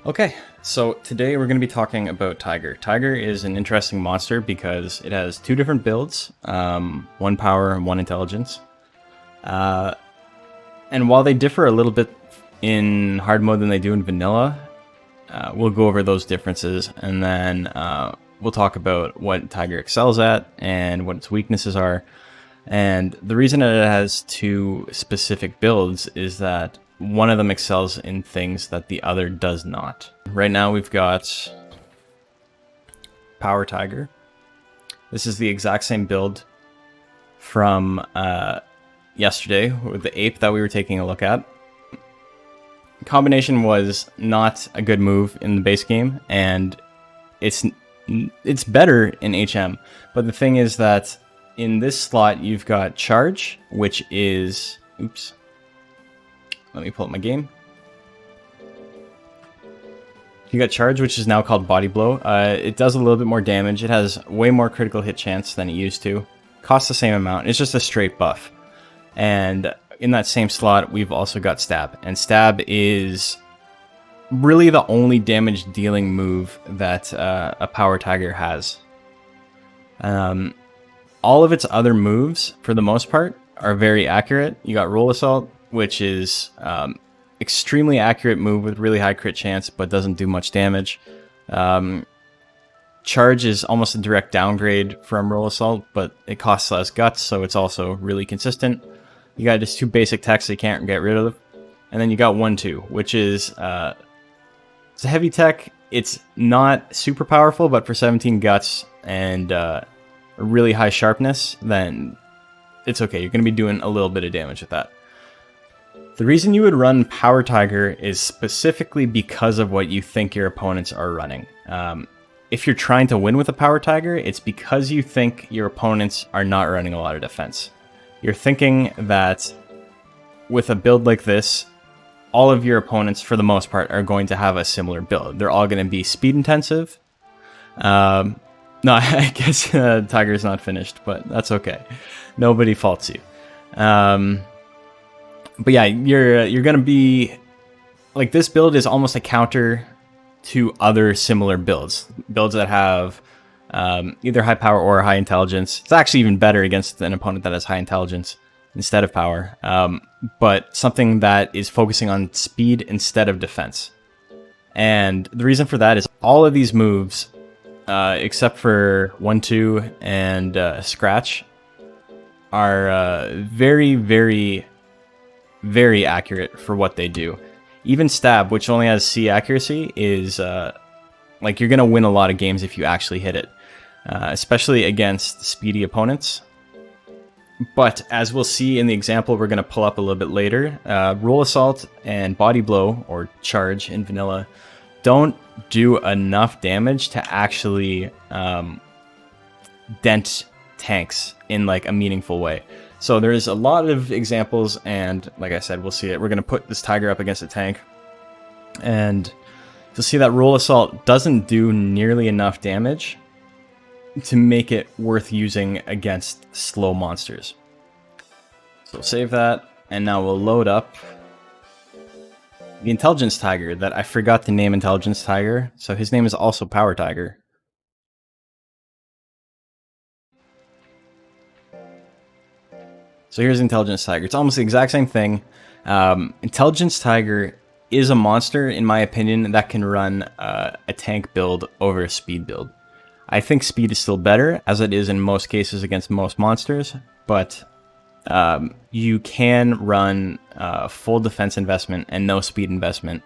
Okay, so today we're going to be talking about Tiger. Tiger is an interesting monster because it has two different builds, one power and one intelligence. And while they differ a little bit in hard mode than they do in vanilla, we'll go over those differences, and then we'll talk about what Tiger excels at and what its weaknesses are. And the reason that it has two specific builds is that one of them excels in things that the other does not. Right now we've got Power Tiger. This is the exact same build from yesterday with the ape that we were taking a look at. Combination was not a good move in the base game, and it's better in HM. But the thing is that in this slot you've got Charge, which is... Oops. Let me pull up my game. You got Charge, which is now called Body Blow. It does a little bit more damage. It has way more critical hit chance than it used to. Costs the same amount. It's just a straight buff. And in that same slot, we've also got Stab. And Stab is really the only damage dealing move that a Power Tiger has. All of its other moves, for the most part, are very accurate. You got Roll Assault, which is extremely accurate move with really high crit chance, but doesn't do much damage. Charge is almost a direct downgrade from Roll Assault, but it costs less guts, so it's also really consistent. You got just two basic techs that you can't get rid of. And then you got 1-2, which is it's a heavy tech. It's not super powerful, but for 17 guts and a really high sharpness, then it's okay. You're going to be doing a little bit of damage with that. The reason you would run Power Tiger is specifically because of what you think your opponents are running. If you're trying to win with a Power Tiger, it's because you think your opponents are not running a lot of defense. You're thinking that with a build like this, all of your opponents, for the most part, are going to have a similar build. They're all going to be speed intensive. No, I guess Tiger's not finished, but that's okay. Nobody faults you. But yeah, you're gonna be like, this build is almost a counter to other similar builds that have either high power or high intelligence. It's actually even better against an opponent that has high intelligence instead of power, but something that is focusing on speed instead of defense. And the reason for that is all of these moves, except for 1-2 and Scratch, are very, very, very accurate for what they do. Even Stab, which only has C accuracy, is like, you're gonna win a lot of games if you actually hit it, especially against speedy opponents. But as we'll see in the example we're gonna pull up a little bit later, Roll Assault and Body Blow, or Charge in vanilla, don't do enough damage to actually dent tanks in like a meaningful way. So there's a lot of examples, and like I said, we'll see it. We're going to put this Tiger up against a tank, and you'll see that Roll Assault doesn't do nearly enough damage to make it worth using against slow monsters. So save that, and now we'll load up the Intelligence Tiger that I forgot to name Intelligence Tiger, so his name is also Power Tiger. So here's Intelligence Tiger. It's almost the exact same thing. Intelligence Tiger is a monster, in my opinion, that can run a tank build over a speed build. I think speed is still better, as it is in most cases against most monsters, but you can run full defense investment and no speed investment,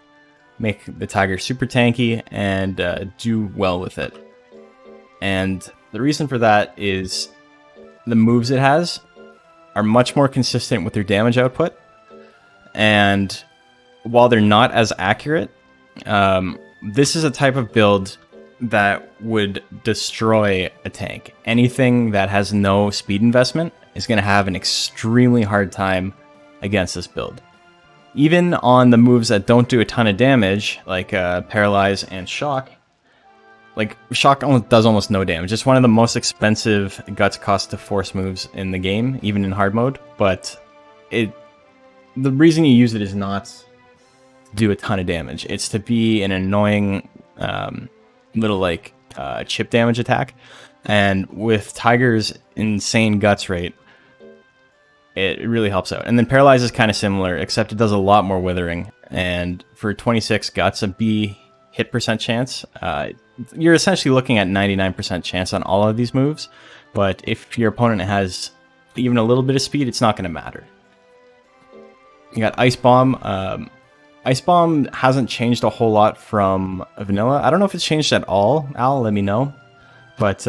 make the Tiger super tanky, and do well with it. And the reason for that is the moves it has are much more consistent with their damage output, and while they're not as accurate, this is a type of build that would destroy a tank. Anything that has no speed investment is going to have an extremely hard time against this build. Even on the moves that don't do a ton of damage, like Paralyze and Shock, like, Shock does almost no damage. It's one of the most expensive guts cost to force moves in the game, even in hard mode. But the reason you use it is not do a ton of damage. It's to be an annoying little like chip damage attack. And with Tiger's insane guts rate, it really helps out. And then Paralyze is kind of similar, except it does a lot more withering. And for 26 guts, a B hit percent chance, you're essentially looking at 99% chance on all of these moves. But if your opponent has even a little bit of speed, it's not going to matter. You got Ice Bomb. Ice Bomb hasn't changed a whole lot from vanilla. I don't know if it's changed at all. Al, let me know. But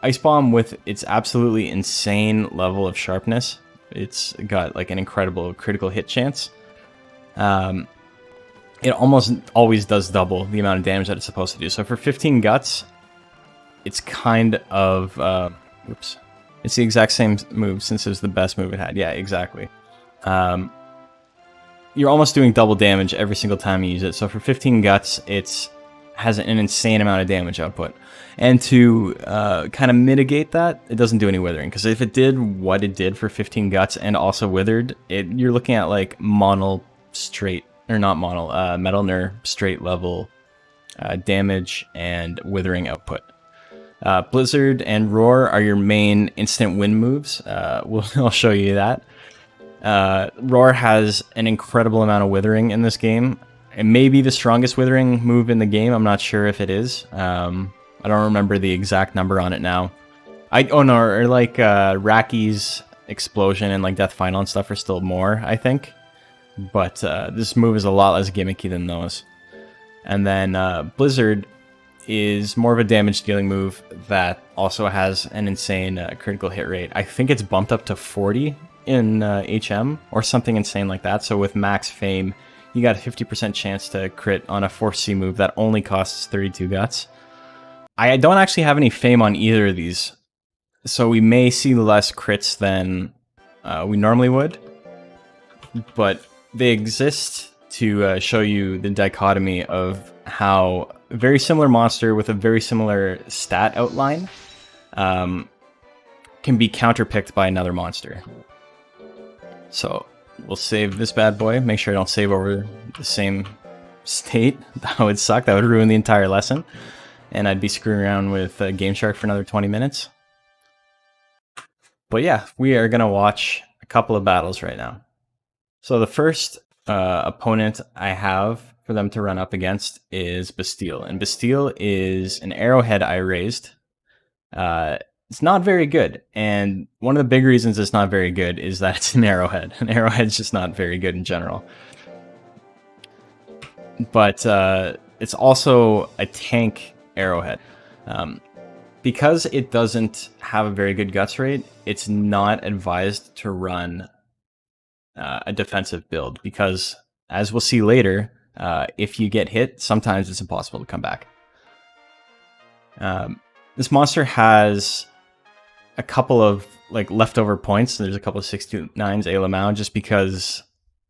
Ice Bomb, with its absolutely insane level of sharpness, it's got like an incredible critical hit chance. It almost always does double the amount of damage that it's supposed to do. So for 15 guts, it's kind of... oops. It's the exact same move since it was the best move it had. Yeah, exactly. You're almost doing double damage every single time you use it. So for 15 guts, it has an insane amount of damage output. And to kind of mitigate that, it doesn't do any withering. Because if it did what it did for 15 guts and also withered, you're looking at like Metal Nur straight level damage and withering output. Blizzard and Roar are your main instant win moves. I'll show you that. Roar has an incredible amount of withering in this game. It may be the strongest withering move in the game. I'm not sure if it is. I don't remember the exact number on it now. Raki's Explosion and like Death Final and stuff are still more, I think. But this move is a lot less gimmicky than those. And then Blizzard is more of a damage dealing move that also has an insane critical hit rate. I think it's bumped up to 40 in HM or something insane like that. So with max fame, you got a 50% chance to crit on a 4C move that only costs 32 guts. I don't actually have any fame on either of these, so we may see less crits than we normally would, but they exist to show you the dichotomy of how a very similar monster with a very similar stat outline can be counterpicked by another monster. So we'll save this bad boy. Make sure I don't save over the same state. That would suck. That would ruin the entire lesson. And I'd be screwing around with Game Shark for another 20 minutes. But yeah, we are going to watch a couple of battles right now. So the first opponent I have for them to run up against is Bastille. And Bastille is an arrowhead I raised. It's not very good. And one of the big reasons it's not very good is that it's an arrowhead. An arrowhead's just not very good in general. But it's also a tank arrowhead. Because it doesn't have a very good guts rate, it's not advised to run a defensive build, because as we'll see later, if you get hit, sometimes it's impossible to come back. This monster has a couple of like leftover points. There's a couple of 629s a Lamau just because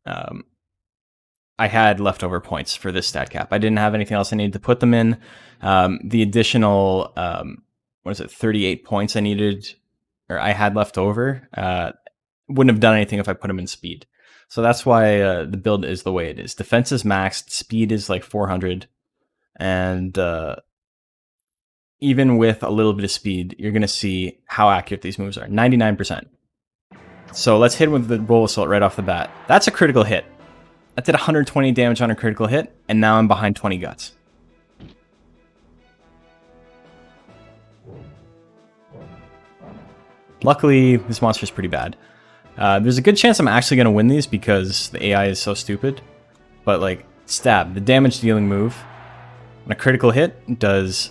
I had leftover points for this stat cap. I didn't have anything else I needed to put them in. The additional 38 points I needed, or I had left over, wouldn't have done anything if I put them in speed. So that's why the build is the way it is. Defense is maxed, speed is like 400, and even with a little bit of speed, you're going to see how accurate these moves are. 99%. So let's hit with the Roll Assault right off the bat. That's a critical hit. That did 120 damage on a critical hit, and now I'm behind 20 guts. Luckily, this monster is pretty bad. There's a good chance I'm actually going to win these because the AI is so stupid. But like, Stab, the damage dealing move, on a critical hit, does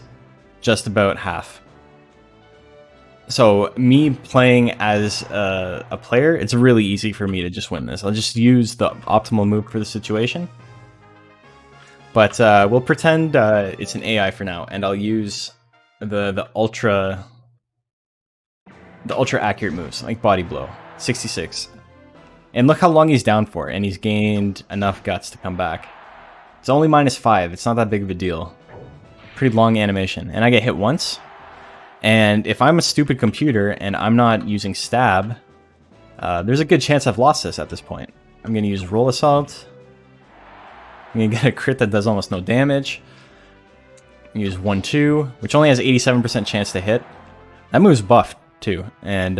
just about half. So me playing as a player, it's really easy for me to just win this. I'll just use the optimal move for the situation. But we'll pretend it's an AI for now, and I'll use the ultra accurate moves, like Body Blow, 66. And look how long he's down for, and he's gained enough guts to come back. It's only -5, it's not that big of a deal. Pretty long animation, and I get hit once. And if I'm a stupid computer and I'm not using Stab, there's a good chance I've lost this at this point. I'm going to use Roll Assault. You get a crit that does almost no damage. Use 1-2, which only has 87% chance to hit. That move's buffed too, and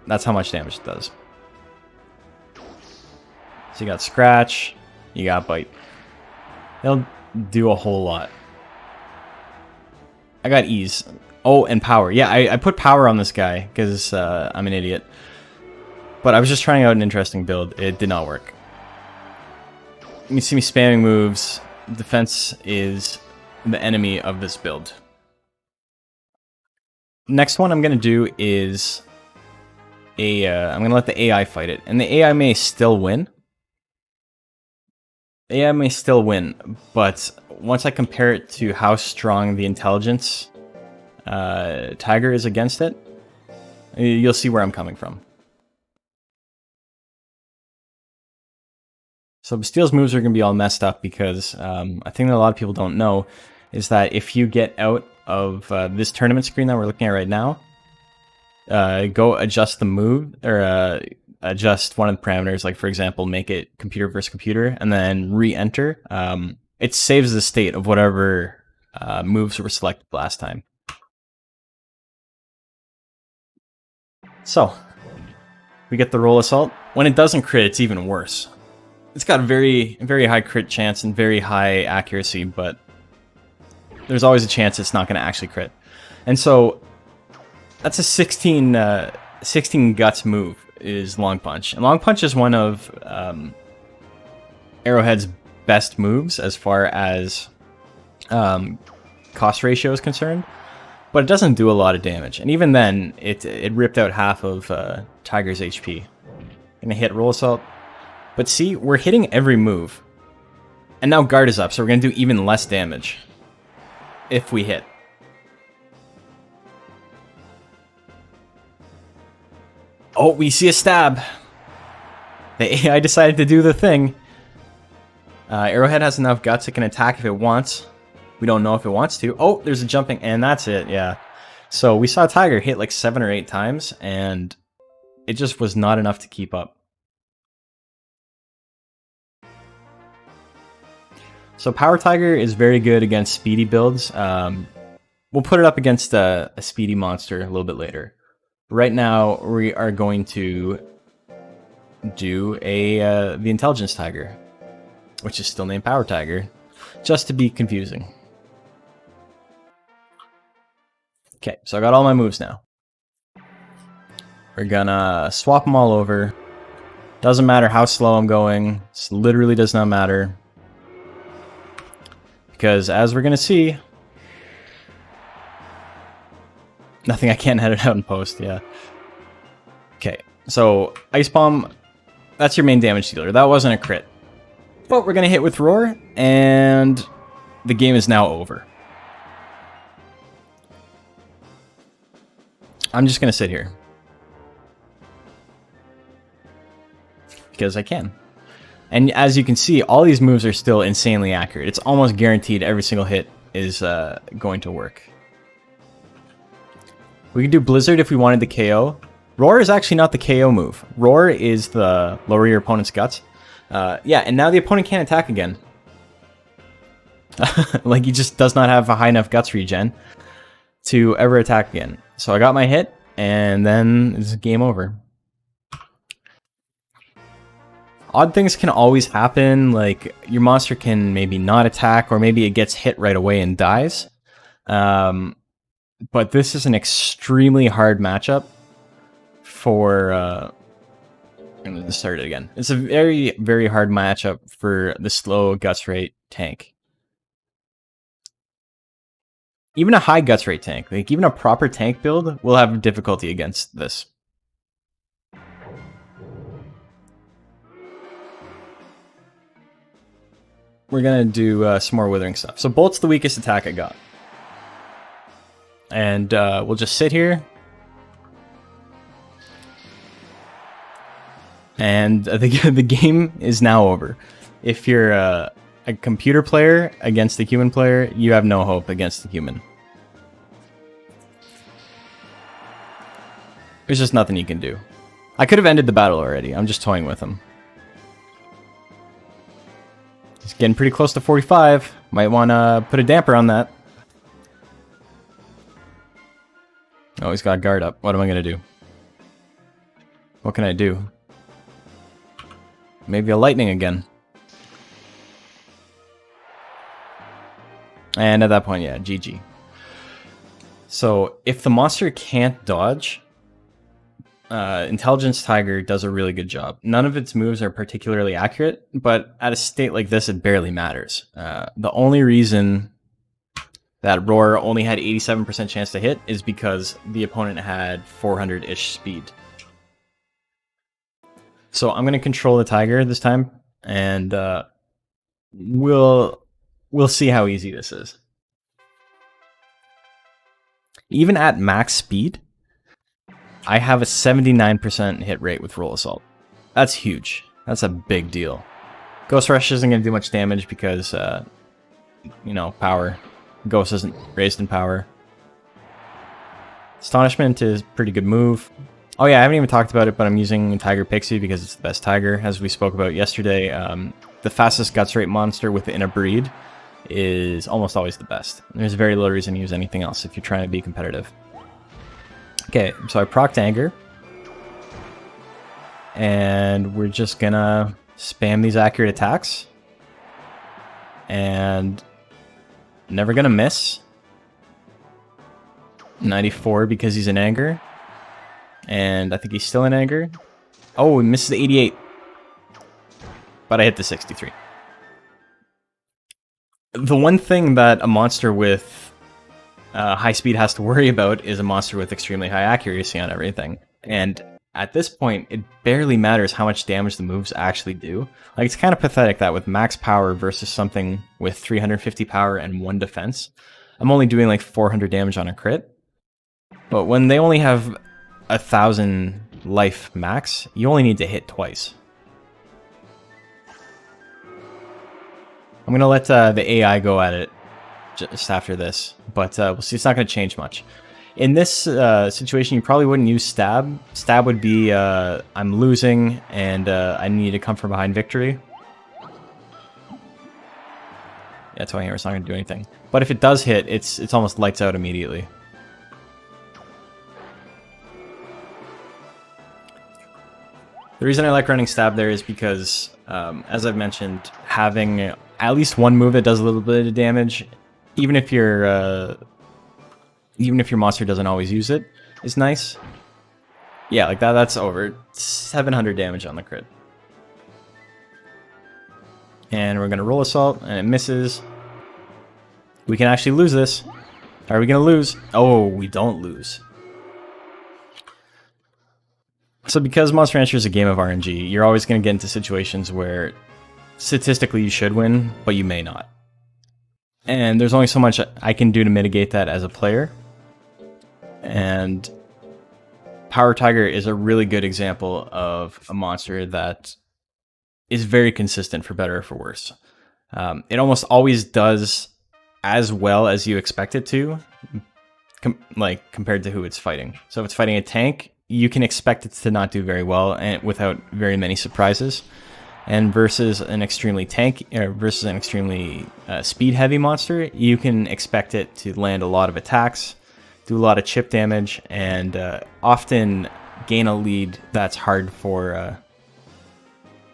that's how much damage it does. So you got Scratch, you got Bite. They'll do a whole lot. I got Ease. Oh, and Power. Yeah, I put Power on this guy because I'm an idiot. But I was just trying out an interesting build. It did not work. You see me spamming moves. Defense is the enemy of this build. Next one I'm going to do is I'm going to let the AI fight it. And the AI may still win. AI may still win, but once I compare it to how strong the intelligence Tiger is against it, you'll see where I'm coming from. So Bastile's moves are going to be all messed up because I think that a lot of people don't know is that if you get out of this tournament screen that we're looking at right now, go adjust the move, or adjust one of the parameters, like for example, make it computer versus computer, and then re-enter. It saves the state of whatever moves were selected last time. So, we get the roll assault. When it doesn't crit, it's even worse. It's got a very, very high crit chance and very high accuracy, but there's always a chance it's not going to actually crit. And so, that's a 16 guts move, is Long Punch. And Long Punch is one of Arrowhead's best moves as far as cost ratio is concerned, but it doesn't do a lot of damage. And even then, it ripped out half of Tiger's HP. Gonna hit Roll Assault. But see, we're hitting every move. And now Guard is up, so we're gonna do even less damage if we hit. Oh, we see a stab. The AI decided to do the thing. Arrowhead has enough guts it can attack if it wants. We don't know if it wants to. Oh, there's a jumping, and that's it, yeah. So we saw Tiger hit like 7 or 8 times, and it just was not enough to keep up. So Power Tiger is very good against speedy builds. We'll put it up against a speedy monster a little bit later. Right now, we are going to do the Intelligence Tiger, which is still named Power Tiger, just to be confusing. Okay, so I got all my moves now. We're gonna swap them all over. Doesn't matter how slow I'm going. This literally does not matter. Because as we're gonna see, nothing I can't edit out in post, yeah. Okay, so Ice Bomb, that's your main damage dealer. That wasn't a crit. But we're gonna hit with Roar, and the game is now over. I'm just gonna sit here. Because I can. And as you can see, all these moves are still insanely accurate. It's almost guaranteed every single hit is going to work. We can do Blizzard if we wanted the KO. Roar is actually not the KO move. Roar is the lower your opponent's guts. Yeah, and now the opponent can't attack again. Like, he just does not have a high enough guts regen to ever attack again. So I got my hit, and then it's game over. Odd things can always happen, like your monster can maybe not attack, or maybe it gets hit right away and dies. But this is an extremely hard matchup for... I'm going to start it again. It's a very, very hard matchup for the slow guts rate tank. Even a high guts rate tank, like even a proper tank build, will have difficulty against this. We're gonna do some more withering stuff. So Bolt's the weakest attack I got. And we'll just sit here. And the game is now over. If you're a computer player against a human player, you have no hope against the human. There's just nothing you can do. I could have ended the battle already. I'm just toying with him. He's getting pretty close to 45. Might want to put a damper on that. Oh, he's got guard up. What am I going to do? What can I do? Maybe a lightning again. And at that point, yeah, GG. So if the monster can't dodge, Intelligence Tiger does a really good job. None of its moves are particularly accurate, but at a state like this, it barely matters. The only reason that Roar only had 87% chance to hit is because the opponent had 400-ish speed. So I'm going to control the Tiger this time, and we'll see how easy this is. Even at max speed, I have a 79% hit rate with Roll Assault. That's huge. That's a big deal. Ghost Rush isn't going to do much damage because, you know, power. Ghost isn't raised in power. Astonishment is a pretty good move. Oh yeah, I haven't even talked about it, but I'm using Tiger Pixie because it's the best Tiger. As we spoke about yesterday, the fastest Guts Rate monster within a breed is almost always the best. There's very little reason to use anything else if you're trying to be competitive. Okay, so I procced Anger. And we're just gonna spam these accurate attacks. And never gonna miss. 94 because he's in Anger. And I think he's still in Anger. Oh, he misses the 88. But I hit the 63. The one thing that a monster with high speed has to worry about is a monster with extremely high accuracy on everything. And at this point, it barely matters how much damage the moves actually do. Like, it's kind of pathetic that with max power versus something with 350 power and 1 defense, I'm only doing like 400 damage on a crit. But when they only have 1,000 life max, you only need to hit twice. I'm going to let the AI go at it just after this, but we'll see. It's not going to change much. In this situation, you probably wouldn't use Stab. Stab would be, I'm losing, and I need to come from behind victory. Yeah, Toy Hammer's not going to do anything. But if it does hit, it's almost lights out immediately. The reason I like running Stab there is because, as I've mentioned, having at least one move that does a little bit of damage, even if your monster doesn't always use it, is nice. Yeah, like that. That's over 700 damage on the crit. And we're gonna Roll Assault, and it misses. We can actually lose this. Are we gonna lose? Oh, we don't lose. So because Monster Rancher is a game of RNG, you're always going to get into situations where statistically you should win, but you may not. And there's only so much I can do to mitigate that as a player. And Power Tiger is a really good example of a monster that is very consistent for better or for worse. It almost always does as well as you expect it to, compared to who it's fighting. So if it's fighting a tank, you can expect it to not do very well and without very many surprises. And versus an extremely speed heavy monster, you can expect it to land a lot of attacks, do a lot of chip damage, and often gain a lead that's hard for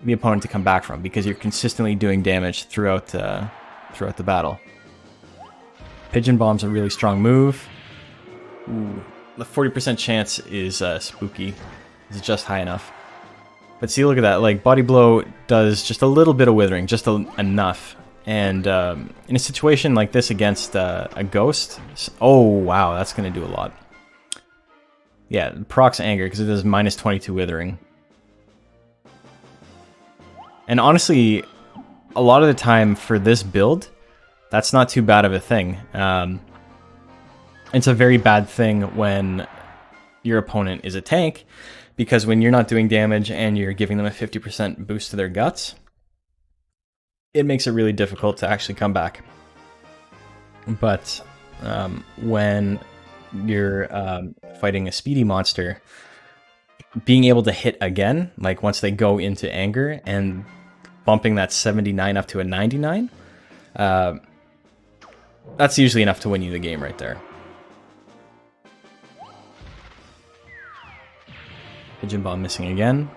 the opponent to come back from because you're consistently doing damage throughout the battle. Pigeon Bomb's a really strong move. Ooh. The 40% chance is spooky. It's just high enough. But see, look at that. Like, Body Blow does just a little bit of withering, just enough. And in a situation like this against a ghost, oh wow, that's going to do a lot. Yeah, procs Anger because it does minus 22 withering. And honestly, a lot of the time for this build, that's not too bad of a thing. It's a very bad thing when your opponent is a tank, because when you're not doing damage and you're giving them a 50% boost to their guts, it makes it really difficult to actually come back. But when you're fighting a speedy monster, being able to hit again, like once they go into Anger, and bumping that 79 up to a 99. That's usually enough to win you the game right there. Pigeon bomb missing again.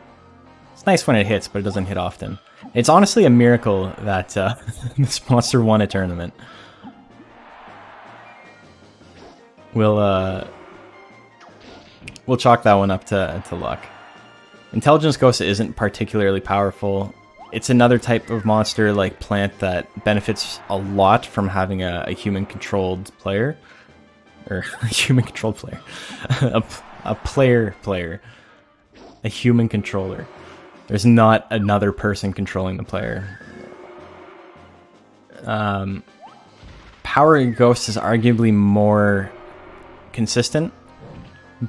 It's nice when it hits, but it doesn't hit often. It's honestly a miracle that this monster won a tournament. We'll chalk that one up to luck. Intelligence Ghost isn't particularly powerful. It's another type of monster like Plant that benefits a lot from having a human-controlled player. Or a human-controlled player. a player. A human controller. There's not another person controlling the player. Power Ghost is arguably more consistent,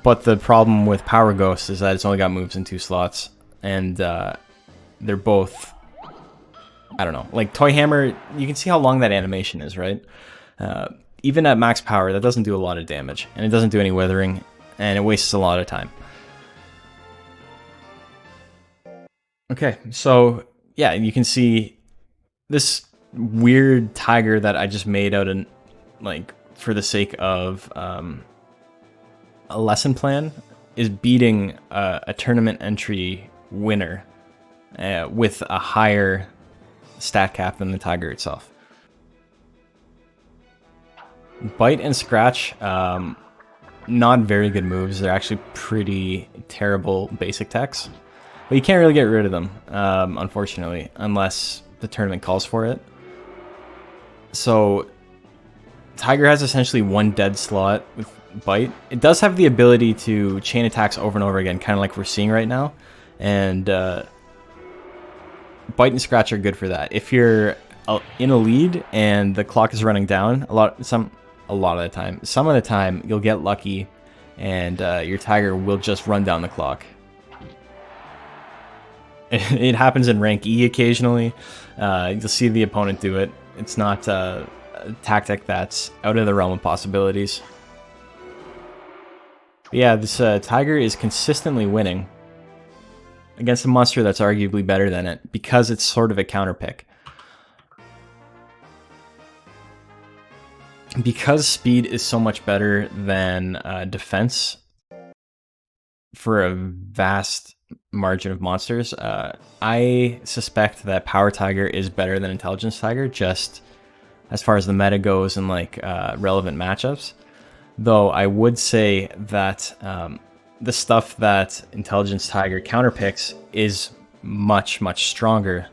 but the problem with Power Ghost is that it's only got moves in 2 slots, and they're both, I don't know, like Toy Hammer, you can see how long that animation is, right? Even at max power, that doesn't do a lot of damage, and it doesn't do any withering, and it wastes a lot of time. Okay, so yeah, you can see this weird tiger that I just made out of, like, for the sake of a lesson plan is beating a tournament entry winner with a higher stat cap than the tiger itself. Bite and Scratch, not very good moves. They're actually pretty terrible basic techs. But you can't really get rid of them, unfortunately, unless the tournament calls for it. So Tiger has essentially 1 dead slot with Bite. It does have the ability to chain attacks over and over again, kind of like we're seeing right now. And Bite and Scratch are good for that. If you're in a lead and the clock is running down, some of the time you'll get lucky and your Tiger will just run down the clock. It happens in rank E occasionally. You'll see the opponent do it. It's not a tactic that's out of the realm of possibilities. But yeah, this Tiger is consistently winning against a monster that's arguably better than it because it's sort of a counterpick. Because speed is so much better than defense for a vast margin of monsters, I suspect that Power Tiger is better than Intelligence Tiger, just as far as the meta goes and like relevant matchups. Though I would say that the stuff that Intelligence Tiger counterpicks is much, much stronger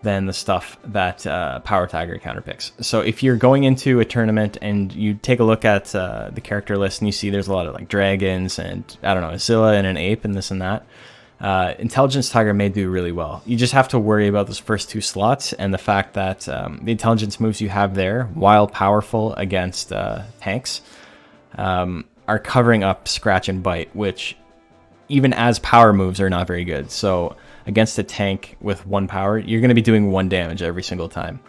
than the stuff that Power Tiger counterpicks. So if you're going into a tournament and you take a look at the character list and you see there's a lot of like dragons and, I don't know, a Zilla and an ape and this and that, Intelligence Tiger may do really well. You just have to worry about those first 2 slots and the fact that the intelligence moves you have there, while powerful against tanks, are covering up Scratch and Bite, which even as power moves are not very good. So against a tank with 1 power, you're going to be doing 1 damage every single time.